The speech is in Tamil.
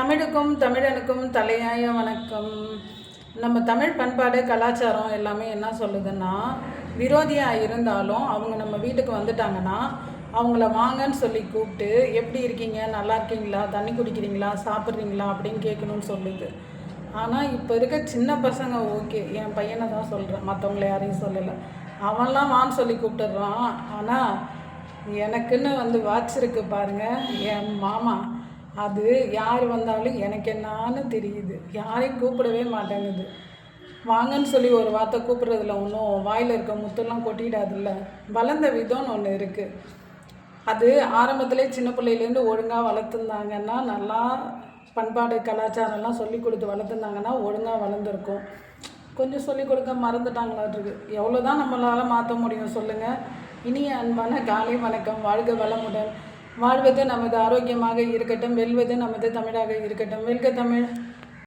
தமிழுக்கும் தமிழனுக்கும் தலையாய வணக்கம். நம்ம தமிழ் பண்பாடு கலாச்சாரம் எல்லாமே என்ன சொல்லுதுன்னா, விரோதியாக இருந்தாலும் அவங்க நம்ம வீட்டுக்கு வந்துட்டாங்கன்னா அவங்கள வாங்கன்னு சொல்லி கூப்பிட்டு எப்படி இருக்கீங்க, நல்லா இருக்கீங்களா, தண்ணி குடிக்கிறீங்களா, சாப்பிட்றீங்களா அப்படின்னு கேட்கணும்னு சொல்லுது. ஆனால் இப்போ இருக்க சின்ன பசங்க ஓகே, என் பையனை தான் சொல்கிறேன், மற்றவங்கள யாரையும் சொல்லலை. அவன்லாம் வான்னு சொல்லி கூப்பிட்டுடுறான். ஆனால் எனக்குன்னு வாட்ச் இருக்கு பாருங்கள், என் மாமா. அது யார் வந்தாலும் எனக்கு என்னான்னு தெரியுது, யாரையும் கூப்பிடவே மாட்டேங்குது. வாங்கன்னு சொல்லி ஒரு வார்த்தை கூப்பிட்றதுல ஒன்றும் வாயில் இருக்க முத்தெல்லாம் கொட்டிடாதுல்ல. வளர்ந்த விதம்னு ஒன்று இருக்குது. அது ஆரம்பத்திலே சின்ன பிள்ளையிலேருந்து ஒழுங்காக வளர்த்துருந்தாங்கன்னா, நல்லா பண்பாடு கலாச்சாரம்லாம் சொல்லி கொடுத்து வளர்த்துருந்தாங்கன்னா ஒழுங்காக வளர்ந்துருக்கும். கொஞ்சம் சொல்லிக் கொடுக்க மறந்துட்டாங்களாட்ருக்கு. எவ்வளோ தான் நம்மளால் மாற்ற முடியும் சொல்லுங்கள். இனிய அன்பான காலை வணக்கம். வாழ்க வளமுடன். வாழ்வது நமது ஆரோக்கியமாக இருக்கட்டும், வெல்வது நமது தமிழாக இருக்கட்டும். வெல்க தமிழ்.